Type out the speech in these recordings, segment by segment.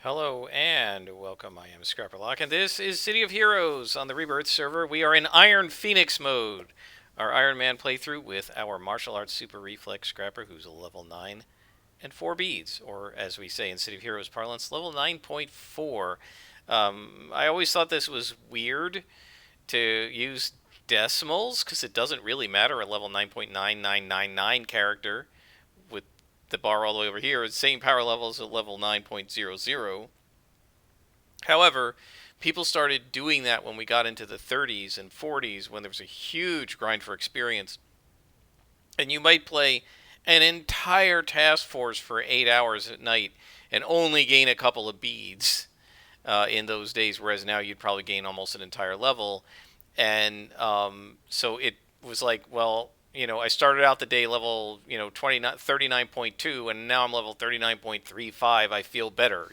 Hello and welcome. I am Scrapperlock, and this is City of Heroes on the Rebirth server. We are in Iron Phoenix mode, our Iron Man playthrough with our martial arts super reflex Scrapper, who's a level 9 and 4 beads, or as we say in City of Heroes parlance, level 9.4. I always thought this was weird to use decimals because it doesn't really matter a level 9.9999 character with the bar all the way over here. It's the same power level as a level 9.00. However, people started doing that when we got into the 30s and 40s when there was a huge grind for experience. And you might play an entire task force for 8 hours at night and only gain a couple of beads in those days, whereas now you'd probably gain almost an entire level. And so it was like, well, I started out the day level, 39.2, and now I'm level 39.35. I feel better,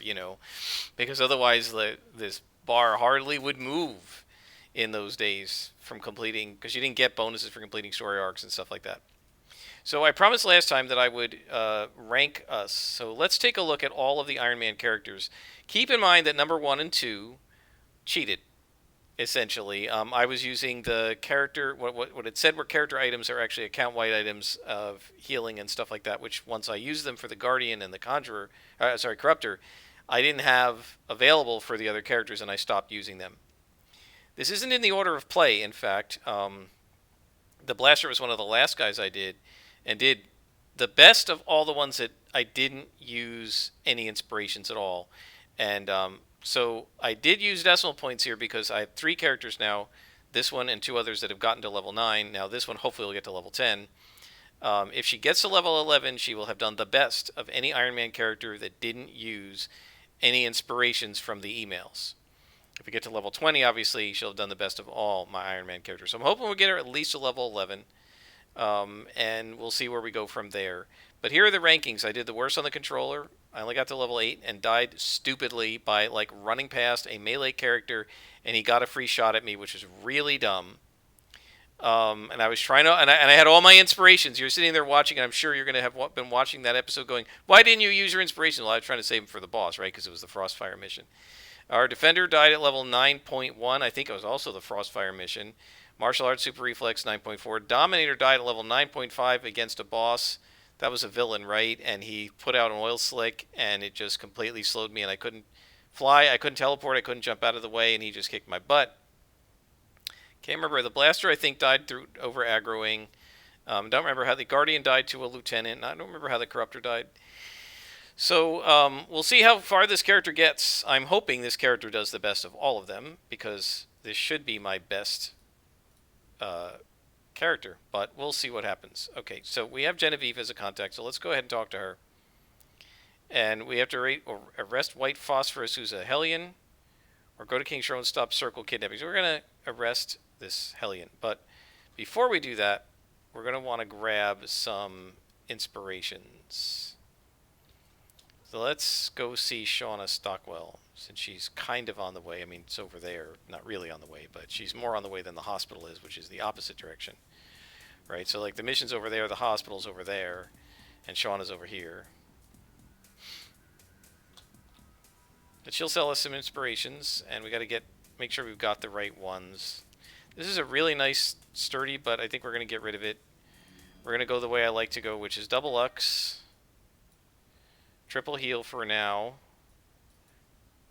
because otherwise this bar hardly would move in those days from completing, because you didn't get bonuses for completing story arcs and stuff like that. So I promised last time that I would rank us. So let's take a look at all of the Iron Man characters. Keep in mind that number 1 and 2 cheated essentially. I was using the character, what it said were character items are actually account-wide items of healing and stuff like that, which once I used them for the Guardian and the Conjurer, Corruptor, I didn't have available for the other characters and I stopped using them. This isn't in the order of play, in fact. The Blaster was one of the last guys I did, and did the best of all the ones that I didn't use any inspirations at all. And so I did use decimal points here because I have 3 characters now, this one and 2 others that have gotten to level 9. Now this one hopefully will get to level 10. If she gets to level 11, she will have done the best of any Iron Man character that didn't use any inspirations from the emails. If we get to level 20, obviously, she'll have done the best of all my Iron Man characters. So I'm hoping we'll get her at least to level 11, and we'll see where we go from there. But here are the rankings. I did the worst on the controller. I only got to level 8 and died stupidly by running past a melee character, and he got a free shot at me, which is really dumb. And I was trying to, and I had all my inspirations. You're sitting there watching, and I'm sure you're going to have been watching that episode going, why didn't you use your inspiration? Well, I was trying to save him for the boss, right? Because it was the Frostfire mission. Our defender died at level 9.1. I think it was also the Frostfire mission. Martial arts super reflex 9.4. Dominator died at level 9.5 against a boss. That was a villain, right? And he put out an oil slick, and it just completely slowed me, and I couldn't fly, I couldn't teleport, I couldn't jump out of the way, and he just kicked my butt. Can't remember. The Blaster, I think, died through over aggroing. Don't remember how the Guardian died to a lieutenant. I don't remember how the Corruptor died. So we'll see how far this character gets. I'm hoping this character does the best of all of them, because this should be my best character, but we'll see what happens. Okay, so we have Genevieve as a contact, so let's go ahead and talk to her. And we have to arrest White Phosphorus, who's a Hellion, or go to King Sherwood and stop Circle kidnapping. So we're going to arrest this Hellion, but before we do that, we're going to want to grab some inspirations. So let's go see Shauna Stockwell, since she's kind of on the way. I mean, it's over there. Not really on the way, but she's more on the way than the hospital is, which is the opposite direction. Right? So, the mission's over there, the hospital's over there, and Shauna's over here. But she'll sell us some inspirations, and we got to make sure we've got the right ones. This is a really nice sturdy, but I think we're going to get rid of it. We're going to go the way I like to go, which is double Lux. Triple heal for now,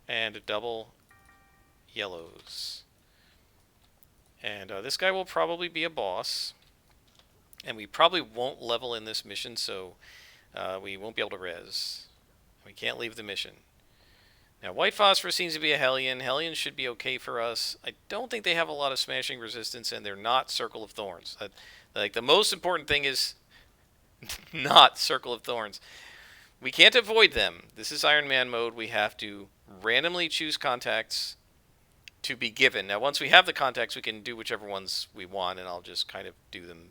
and a double yellows. And this guy will probably be a boss, and we probably won't level in this mission, so we won't be able to res. We can't leave the mission. Now, White Phosphorus seems to be a Hellion. Hellions should be okay for us. I don't think they have a lot of smashing resistance, and they're not Circle of Thorns. The most important thing is not Circle of Thorns. We can't avoid them. This is Iron Man mode. We have to randomly choose contacts to be given. Now, once we have the contacts, we can do whichever ones we want, and I'll just kind of do them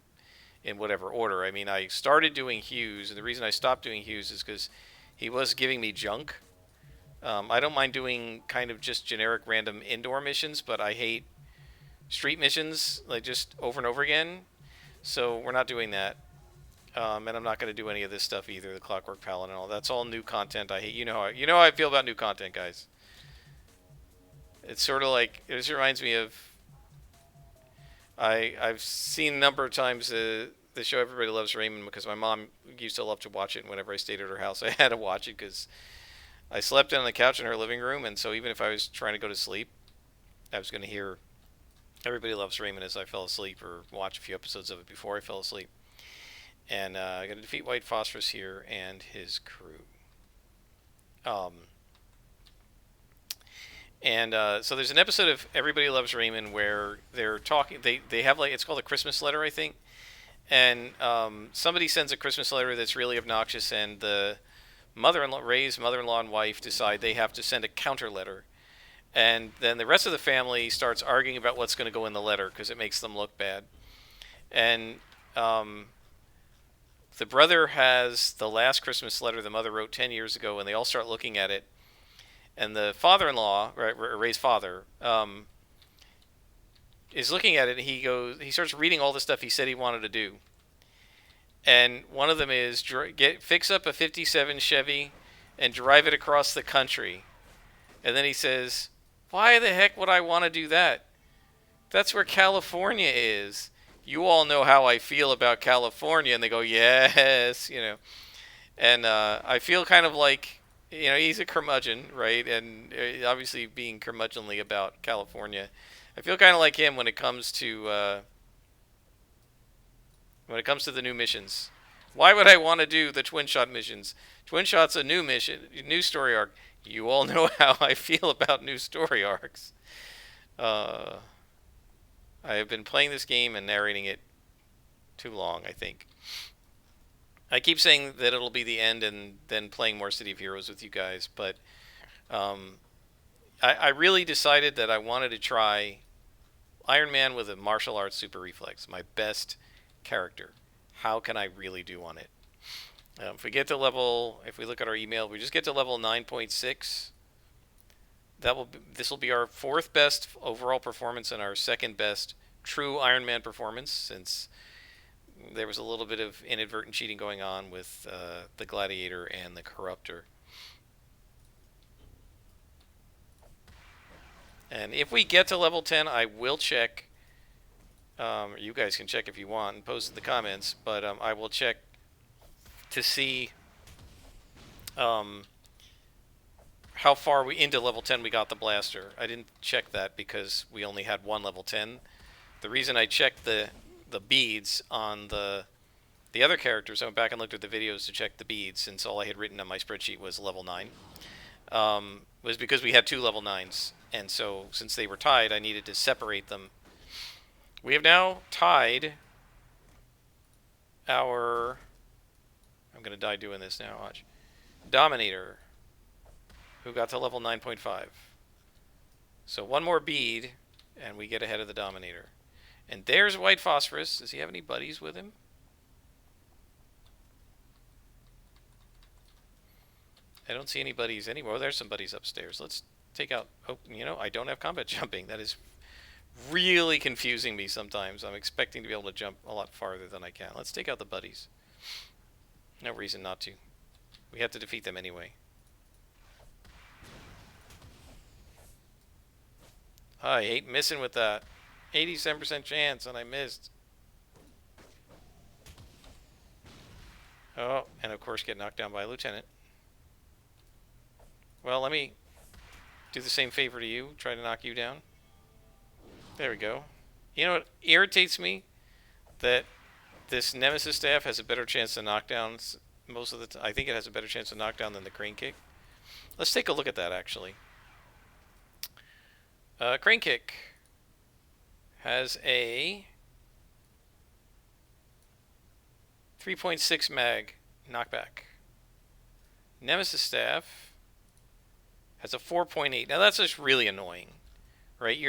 in whatever order. I mean, I started doing Hughes, and the reason I stopped doing Hughes is because he was giving me junk. I don't mind doing kind of just generic random indoor missions, but I hate street missions, just over and over again. So we're not doing that. And I'm not going to do any of this stuff either. The Clockwork Paladin and all that's all new content. I hate. You know how I feel about new content, guys. It's sort of like it just reminds me of. I've seen a number of times the show Everybody Loves Raymond because my mom used to love to watch it. And whenever I stayed at her house, I had to watch it because I slept on the couch in her living room, and so even if I was trying to go to sleep, I was going to hear Everybody Loves Raymond as I fell asleep, or watch a few episodes of it before I fell asleep. And I got to defeat White Phosphorus here and his crew. So there's an episode of Everybody Loves Raymond where they're talking. They have like it's called a Christmas letter, I think. And somebody sends a Christmas letter that's really obnoxious, and the Ray's mother-in-law and wife decide they have to send a counter letter. And then the rest of the family starts arguing about what's going to go in the letter because it makes them look bad. And the brother has the last Christmas letter the mother wrote 10 years ago, and they all start looking at it. And the father-in-law, Ray's father, is looking at it, and he starts reading all the stuff he said he wanted to do. And one of them is fix up a 57 Chevy and drive it across the country. And then he says, why the heck would I want to do that? That's where California is. You all know how I feel about California. And they go, yes, And I feel kind of like, he's a curmudgeon, right? And obviously being curmudgeonly about California. I feel kind of like him when it comes to the new missions. Why would I want to do the Twin Shot missions? Twin Shot's a new mission, new story arc. You all know how I feel about new story arcs. I have been playing this game and narrating it too long, I think. I keep saying that it'll be the end and then playing more City of Heroes with you guys, but I really decided that I wanted to try Iron Man with a martial arts super reflex, my best character. How can I really do on it? If we look at our email, we just get to level 9.6. This will be our 4th best overall performance and our 2nd best true Iron Man performance, since there was a little bit of inadvertent cheating going on with the Gladiator and the Corruptor. And if we get to level 10, I will check. You guys can check if you want and post in the comments, but I will check to see how far into level 10 we got the blaster. I didn't check that because we only had one level 10. The reason I checked the beads on the other characters, I went back and looked at the videos to check the beads, since all I had written on my spreadsheet was level 9, was because we had 2 level 9s. And so since they were tied, I needed to separate them. We have now tied our... I'm going to die doing this now, watch. Dominator, who got to level 9.5. So one more bead, and we get ahead of the Dominator. And there's White Phosphorus. Does he have any buddies with him? I don't see any buddies anywhere. Oh, there's some buddies upstairs. Let's take out... Oh, I don't have combat jumping. That is really confusing me sometimes. I'm expecting to be able to jump a lot farther than I can. Let's take out the buddies. No reason not to. We have to defeat them anyway. I hate missing with that. 87% chance, and I missed. Oh, and of course get knocked down by a lieutenant. Well, let me do the same favor to you. Try to knock you down. There we go. You know what irritates me? That this Nemesis staff has a better chance to knock down most of the time. I think it has a better chance to knock down than the crane kick. Let's take a look at that, actually. Crane kick has a 3.6 mag knockback. Nemesis staff has a 4.8. Now that's just really annoying, right?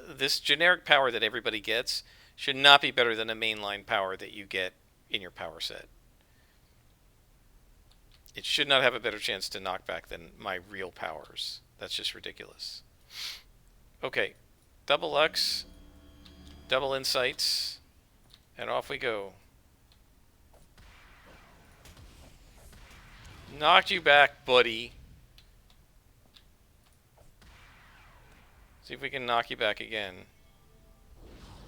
This generic power that everybody gets should not be better than a mainline power that you get in your power set. It should not have a better chance to knock back than my real powers. That's just ridiculous. Okay, double Lux, double Insights, and off we go. Knocked you back, buddy. See if we can knock you back again.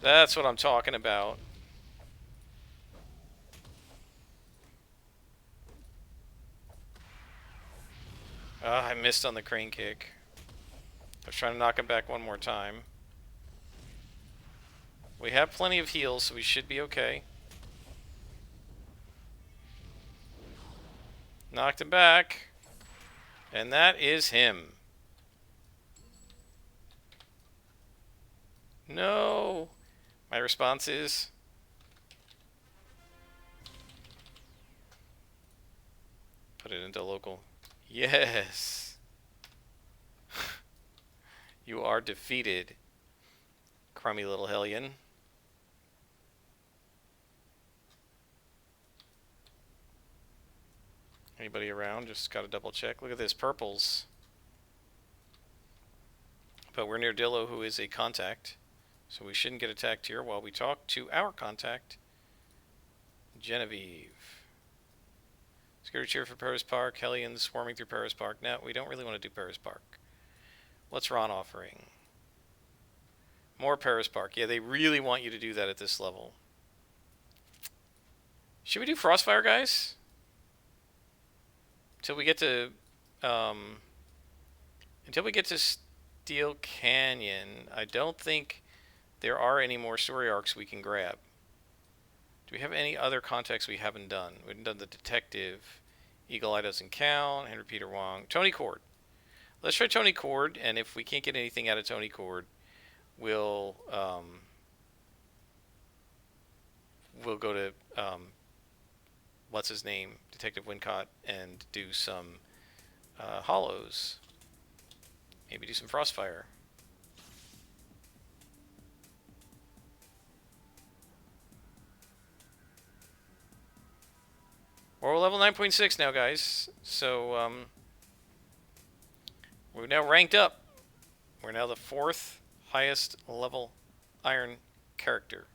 That's what I'm talking about. Ah, I missed on the crane kick. I was trying to knock him back one more time. We have plenty of heals, so we should be okay. Knocked him back. And that is him. No. My response is... put it into local. Yes. You are defeated, crummy little hellion. Anybody around? Just gotta double check. Look at this, purples. But we're near Dillo, who is a contact. So we shouldn't get attacked here while we talk to our contact, Genevieve. Scooter cheer for Paris Park. Hellions swarming through Paris Park. No, we don't really want to do Paris Park. What's Ron offering? More Paris Park. Yeah, they really want you to do that at this level. Should we do Frostfire, guys? Until we get to Steel Canyon, I don't think there are any more story arcs we can grab. Do we have any other contacts we haven't done? We haven't done the detective. Eagle Eye doesn't count. Henry Peter Wong. Tony Cord. Let's try Tony Cord, and if we can't get anything out of Tony Cord, we'll go to what's his name, Detective Wincott, and do some hollows. Maybe do some Frostfire. We're level 9.6 now, guys. So we're now ranked up. We're now the 4th highest level Iron character.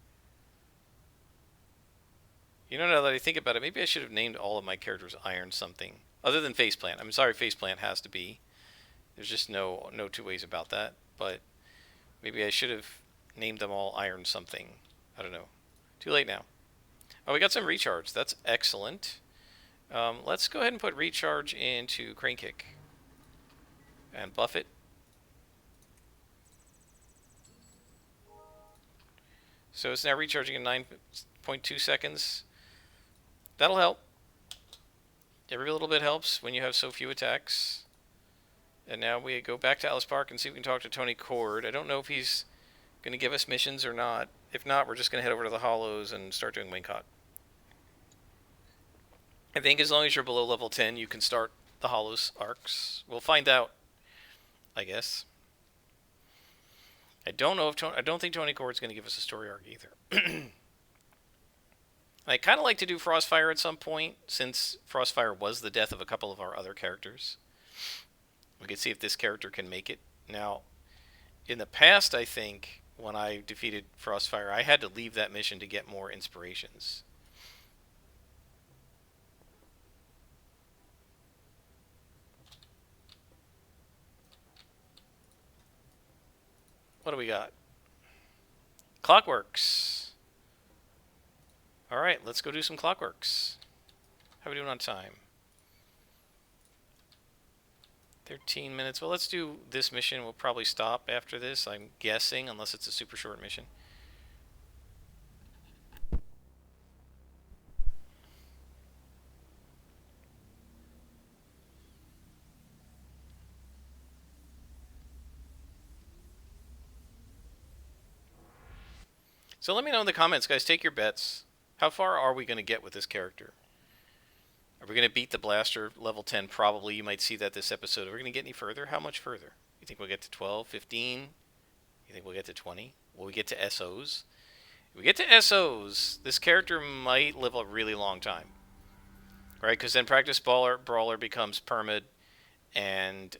You know, now that I think about it, maybe I should have named all of my characters Iron something. Other than Faceplant. I'm sorry, Faceplant has to be. There's just no two ways about that. But maybe I should have named them all Iron something. I don't know. Too late now. Oh, we got some recharge. That's excellent. Let's go ahead and put recharge into Crane Kick. And buff it. So it's now recharging in 9.2 seconds. That'll help. Every little bit helps when you have so few attacks. And now we go back to Alice Park and see if we can talk to Tony Cord. I don't know if he's going to give us missions or not. If not, we're just going to head over to the Hollows and start doing Wincott. I think as long as you're below level 10, you can start the Hollows arcs. We'll find out, I guess. I don't know if I don't think Tony Cord's going to give us a story arc either. I kind of like to do Frostfire at some point, since Frostfire was the death of a couple of our other characters. We can see if this character can make it. Now, in the past, I think, when I defeated Frostfire, I had to leave that mission to get more inspirations. What do we got? Clockworks. Alright, let's go do some Clockworks. How are we doing on time? 13 minutes. Well, let's do this mission. We'll probably stop after this, I'm guessing, unless it's a super short mission. So let me know in the comments, guys. Take your bets. How far are we going to get with this character? Are we going to beat the Blaster level 10? Probably. You might see that this episode. Are we going to get any further? How much further? You think we'll get to 12, 15? You think we'll get to 20? Will we get to SOs? If we get to SOs, this character might live a really long time. Right? Because then Practice Brawler becomes permad, and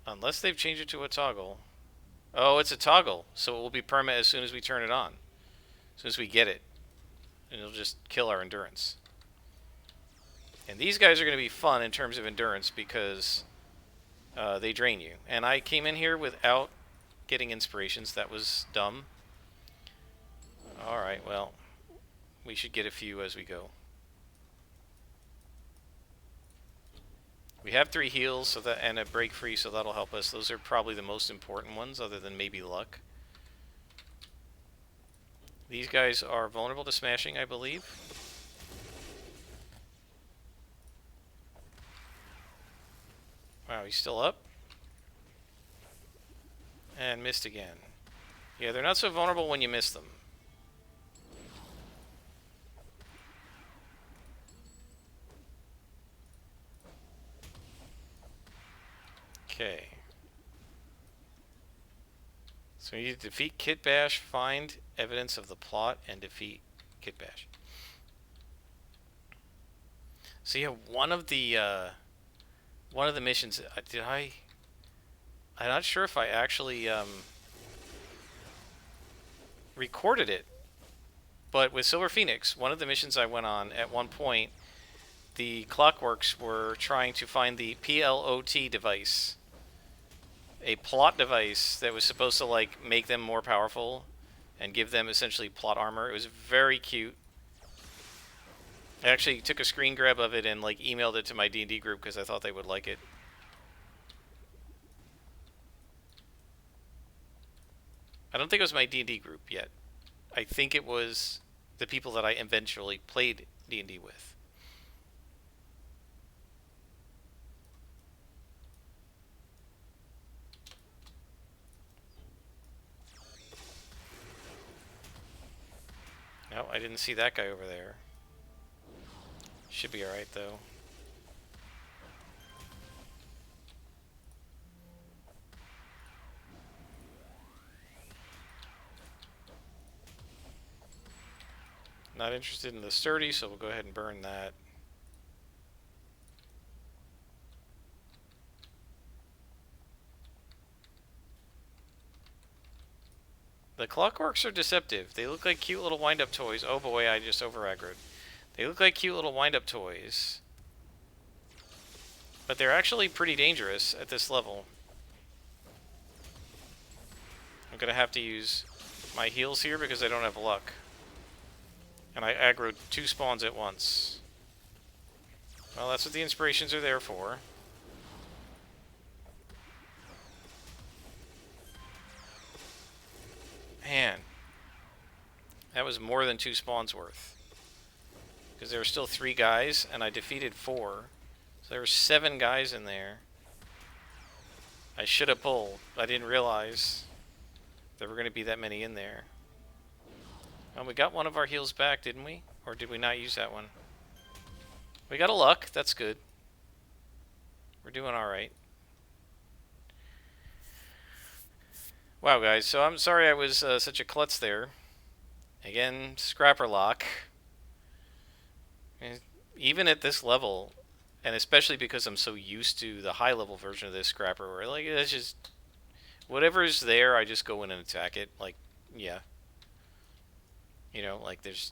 unless they've changed it to a toggle. Oh, it's a toggle, so it will be perma as soon as we turn it on. As soon as we get it. and it'll just kill our endurance. And these guys are going to be fun in terms of endurance because they drain you. And I came in here without getting inspirations. That was dumb. Alright, well, we should get a few as we go. We have 3 heals so that, and a break free, so that'll help us. Those are probably the most important ones, other than maybe luck. These guys are vulnerable to smashing, I believe. Wow, he's still up. And missed again. Yeah, they're not so vulnerable when you miss them. Okay. So we need to defeat Kit Bash, find evidence of the plot, and defeat Kit Bash. So yeah, one of the missions. I'm not sure if I actually recorded it, but with Silver Phoenix, one of the missions I went on at one point, the Clockworks were trying to find the PLOT device. A plot device that was supposed to like make them more powerful and give them essentially plot armor. It was very cute. I actually took a screen grab of it and like emailed it to my D&D group because I thought they would like it. I don't think it was my D&D group yet. I think it was the people that I eventually played D&D with. No, I didn't see that guy over there. Should be alright, though. Not interested in the sturdy, so we'll go ahead and burn that. The Clockworks are deceptive. They look like cute little wind-up toys. Oh boy, I just over-aggroed. They look like cute little wind-up toys. But they're actually pretty dangerous at this level. I'm going to have to use my heals here because I don't have luck. And I aggroed 2 spawns at once. Well, that's what the inspirations are there for. Man. That was more than 2 spawns worth. Because there were still 3 guys, and I defeated 4. So there were 7 guys in there. I should have pulled. I didn't realize there were going to be that many in there. And we got one of our heals back, didn't we? Or did we not use that one? We got a luck. That's good. We're doing alright. Wow, guys. So I'm sorry I was such a klutz there. Again, Scrapperlock. Even at this level, and especially because I'm so used to the high-level version of this Scrapper, where like it's just whatever's there, I just go in and attack it. Like, yeah. You know, like there's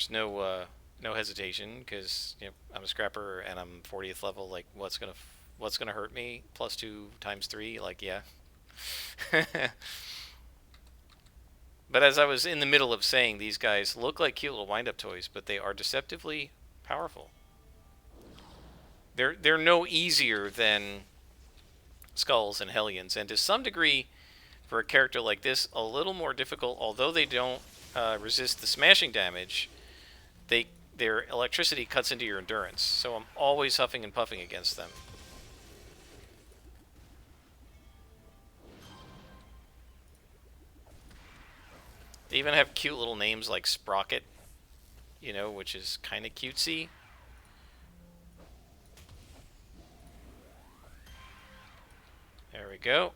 no hesitation because you know I'm a scrapper and I'm 40th level. Like what's gonna hurt me? +2 × 3. Like yeah. But as I was in the middle of saying, these guys look like cute little wind-up toys, but they are deceptively powerful. They're no easier than Skulls and Hellions, and to some degree, for a character like this, a little more difficult. Although they don't resist the smashing damage, their electricity cuts into your endurance. So I'm always huffing and puffing against them. They even have cute little names like Sprocket, you know, which is kind of cutesy. There we go.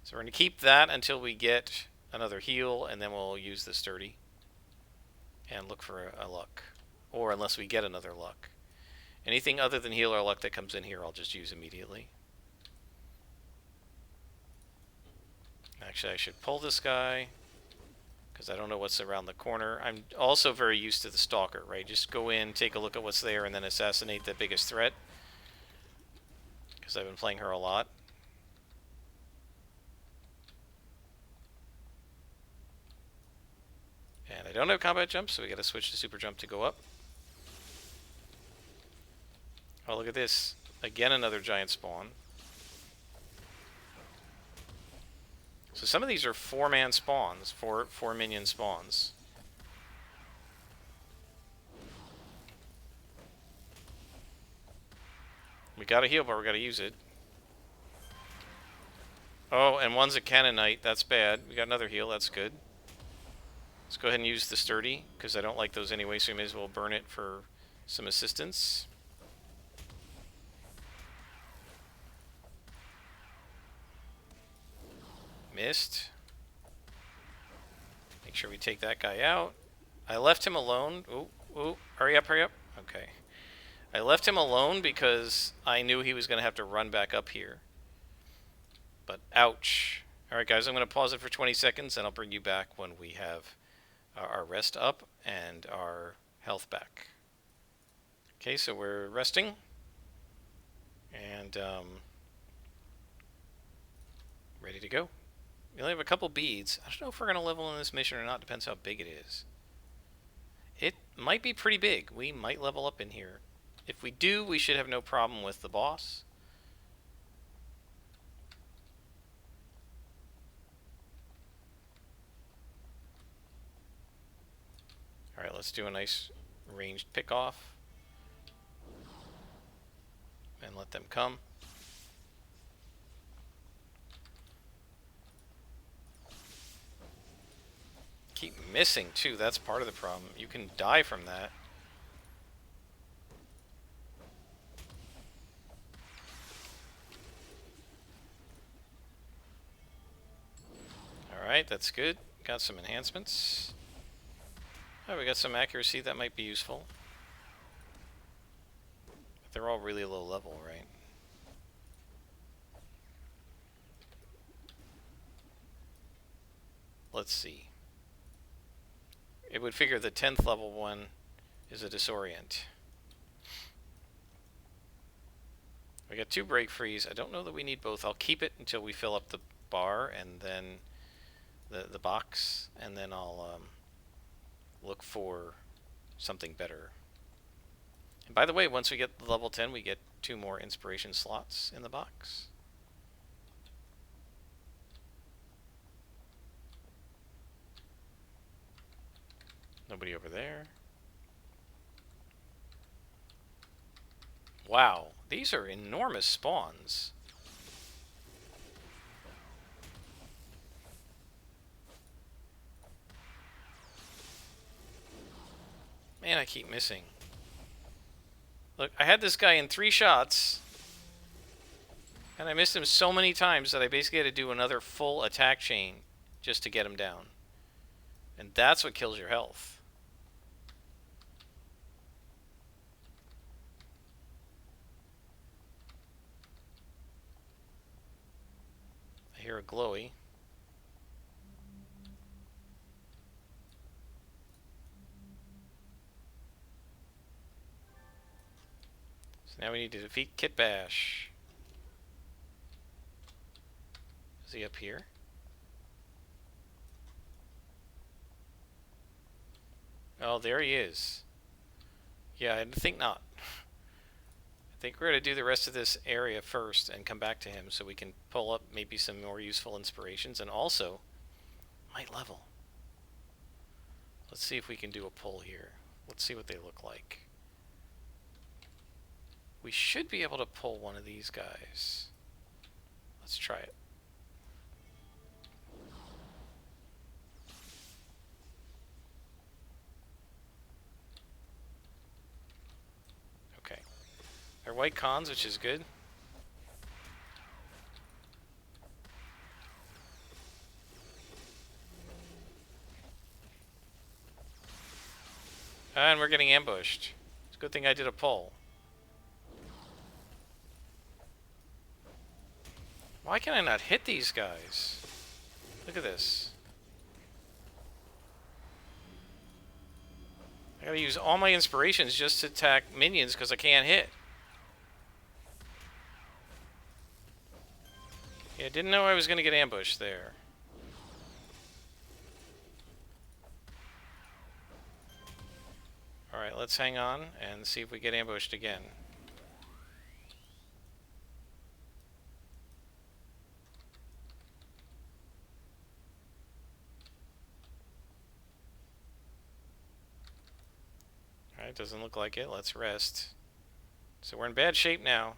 So we're going to keep that until we get another heal, and then we'll use the sturdy and look for a luck. Or unless we get another luck. Anything other than heal or luck that comes in here, I'll just use immediately. Actually, I should pull this guy, because I don't know what's around the corner. I'm also very used to the Stalker, right? Just go in, take a look at what's there, and then assassinate the biggest threat, because I've been playing her a lot. And I don't have combat jump, so we got to switch to super jump to go up. Oh, look at this. Again, another giant spawn. So some of these are 4-man spawns, four minion spawns. We got to heal, but we got to use it. Oh, and one's a Cannonite. That's bad. We got another heal. That's good. Let's go ahead and use the Sturdy, because I don't like those anyway, so we may as well burn it for some assistance. Missed. Make sure we take that guy out. I left him alone. Ooh, ooh, hurry up, hurry up. Okay. I left him alone because I knew he was going to have to run back up here. But ouch. Alright guys, I'm going to pause it for 20 seconds and I'll bring you back when we have our rest up and our health back. Okay, so we're resting. And ready to go. We only have a couple beads. I don't know if we're going to level in this mission or not. Depends how big it is. It might be pretty big. We might level up in here. If we do, we should have no problem with the boss. Alright, let's do a nice ranged pick-off. And let them come. Keep missing, too. That's part of the problem. You can die from that. Alright, that's good. Got some enhancements. Oh, we got some accuracy. That might be useful. But they're all really low level, right? Let's see. It would figure the 10th level one is a disorient. We got 2 break frees. I don't know that we need both. I'll keep it until we fill up the bar and then the box, and then I'll look for something better. And by the way, once we get the level 10, we get 2 more inspiration slots in the box. Nobody over there. Wow, these are enormous spawns. Man, I keep missing. Look, I had this guy in 3 shots, and I missed him so many times that I basically had to do another full attack chain just to get him down. And that's what kills your health. I hear a glowy. So now we need to defeat Kit Bash. Is he up here? Oh, there he is. Yeah, I think not. I think we're going to do the rest of this area first and come back to him so we can pull up maybe some more useful inspirations and also might level. Let's see if we can do a pull here. Let's see what they look like. We should be able to pull one of these guys. Let's try it. Okay. They're white cons, which is good. And we're getting ambushed. It's a good thing I did a pull. Why can I not hit these guys? Look at this. I gotta use all my inspirations just to attack minions because I can't hit. Yeah, didn't know I was gonna get ambushed there. Alright, let's hang on and see if we get ambushed again. Alright, doesn't look like it. Let's rest. So we're in bad shape now,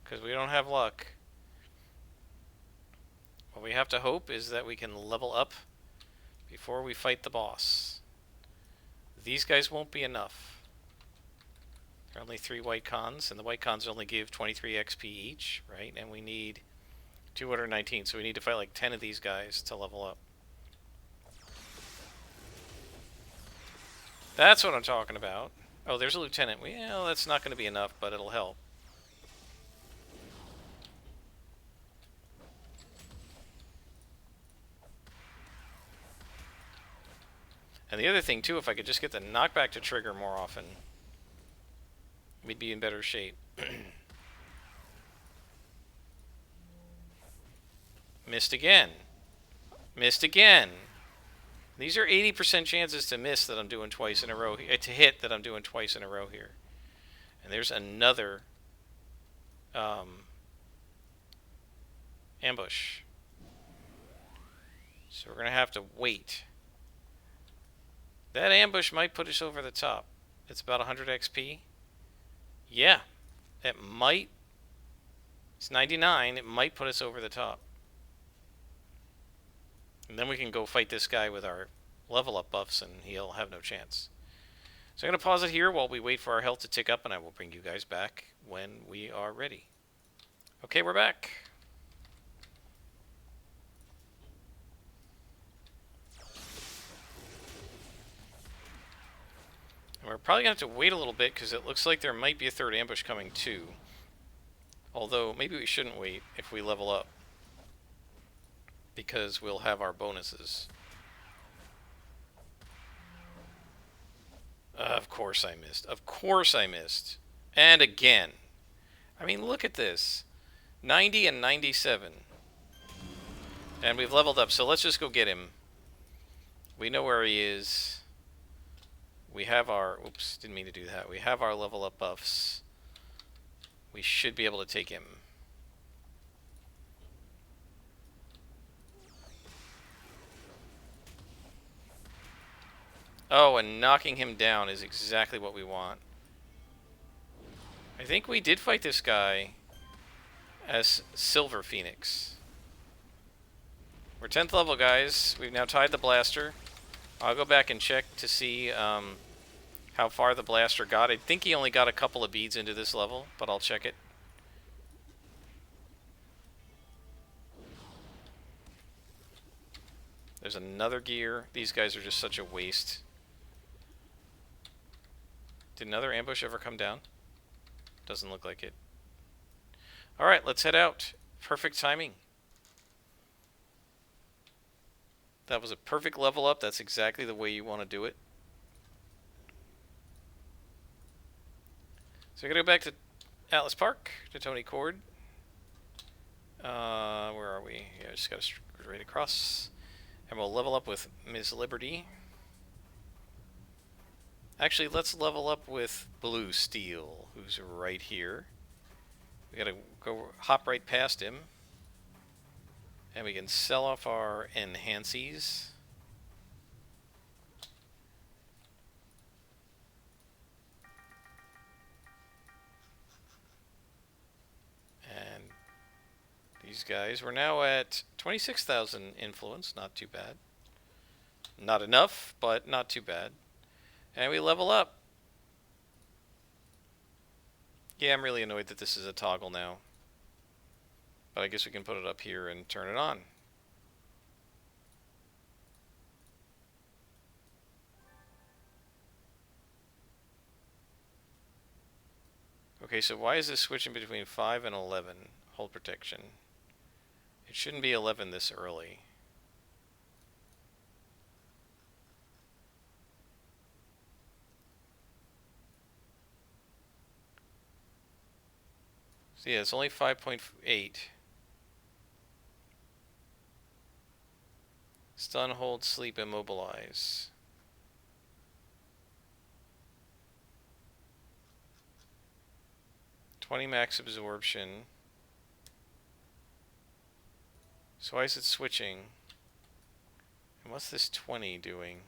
because we don't have luck. What we have to hope is that we can level up before we fight the boss. These guys won't be enough. There are only 3 white cons, and the white cons only give 23 XP each, right? And we need 219, so we need to fight like 10 of these guys to level up. That's what I'm talking about. Oh, there's a lieutenant. Well, that's not going to be enough, but it'll help. And the other thing, too, if I could just get the knockback to trigger more often, we'd be in better shape. Missed again. Missed again. These are 80% chances to miss that I'm doing twice in a row. To hit that I'm doing twice in a row here. And there's another ambush. So we're going to have to wait. That ambush might put us over the top. It's about 100 XP. Yeah, it might. It's 99. It might put us over the top. And then we can go fight this guy with our level up buffs and he'll have no chance. So I'm going to pause it here while we wait for our health to tick up, and I will bring you guys back when we are ready. Okay, we're back. And we're probably going to have to wait a little bit because it looks like there might be a third ambush coming too. Although, maybe we shouldn't wait if we level up, because we'll have our bonuses. Of course I missed. Of course I missed. And again. I mean, look at this. 90 and 97. And we've leveled up, so let's just go get him. We know where he is. We have our... Oops, didn't mean to do that. We have our level up buffs. We should be able to take him. Oh, and knocking him down is exactly what we want. I think we did fight this guy as Silver Phoenix. We're 10th level, guys. We've now tied the blaster. I'll go back and check to see how far the blaster got. I think he only got a couple of beads into this level, but I'll check it. There's another gear. These guys are just such a waste. Did another ambush ever come down? Doesn't look like it. Alright, let's head out. Perfect timing. That was a perfect level up. That's exactly the way you want to do it. So we're going to go back to Atlas Park, to Tony Cord. Where are we? Yeah, just got to straight across. And we'll level up with Ms. Liberty. Actually, let's level up with Blue Steel, who's right here. We gotta go hop right past him. And we can sell off our enhancies. And these guys, we're now at 26,000 influence, not too bad. Not enough, but not too bad. And we level up. Yeah, I'm really annoyed that this is a toggle now. But I guess we can put it up here and turn it on. Okay, so why is this switching between 5 and 11? Hold protection. It shouldn't be 11 this early. So yeah, it's only 5.8. Stun, hold, sleep, immobilize. $20 max absorption. So why is it switching? And what's this 20 doing?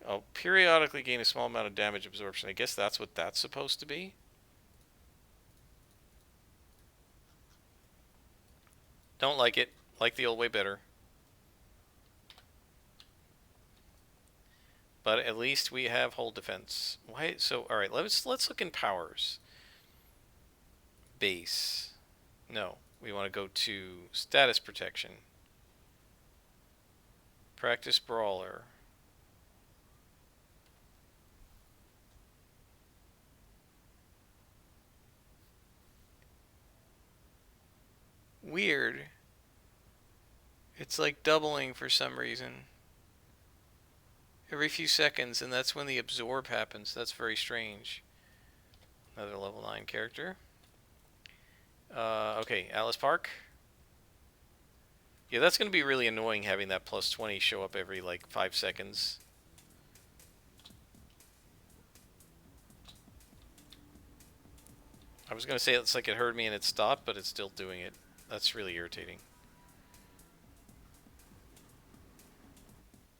Oh, periodically gain a small amount of damage absorption. I guess that's what that's supposed to be. Don't like it. Like the old way better. But at least we have hold defense. Why? So all right, let's look in powers. Base. No, we want to go to status protection. Practice brawler. Weird. It's like doubling for some reason. Every few seconds, and that's when the absorb happens. That's very strange. Another level 9 character. Okay, Alice Park. Yeah, that's going to be really annoying having that plus 20 show up every, like, 5 seconds. I was going to say it's like it heard me and it stopped, but it's still doing it. That's really irritating.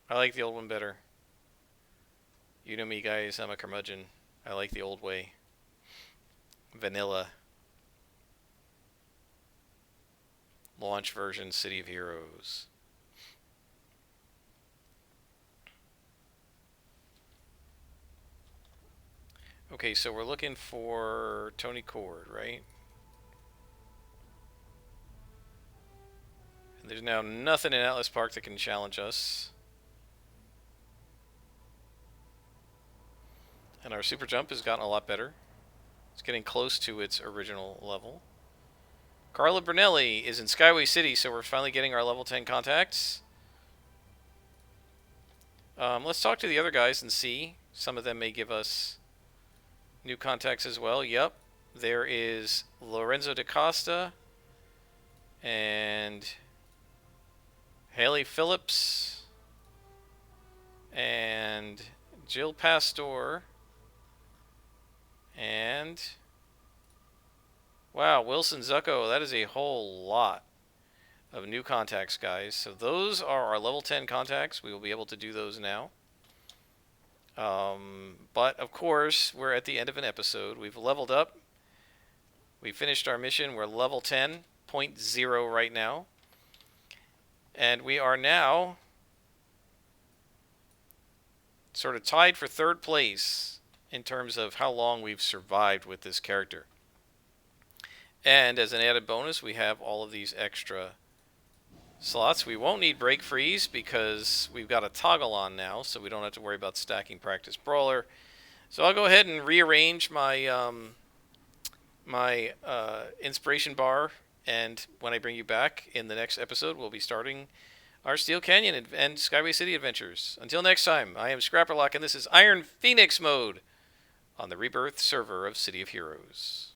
I like the old one better. You know me, guys. I'm a curmudgeon. I like the old way. Vanilla. Launch version, City of Heroes. Okay, so we're looking for Tony Cord, right? And there's now nothing in Atlas Park that can challenge us. And our super jump has gotten a lot better. It's getting close to its original level. Carla Brunelli is in Skyway City, so we're finally getting our level 10 contacts. Let's talk to the other guys and see. Some of them may give us new contacts as well. Yep. There is Lorenzo da Costa and Haley Phillips and Jill Pastor and wow, Wilson Zucco. That is a whole lot of new contacts, guys. So those are our level 10 contacts. We will be able to do those now. But of course, we're at the end of an episode. We've leveled up. We finished our mission. We're level 10.0 right now. And we are now sort of tied for third place in terms of how long we've survived with this character. And as an added bonus, we have all of these extra slots. We won't need break freeze because we've got a toggle on now, so we don't have to worry about stacking practice brawler. So I'll go ahead and rearrange my inspiration bar, and when I bring you back in the next episode, we'll be starting our Steel Canyon and Skyway City adventures. Until next time, I am Scrapperlock, and this is Iron Phoenix mode on the Rebirth server of City of Heroes.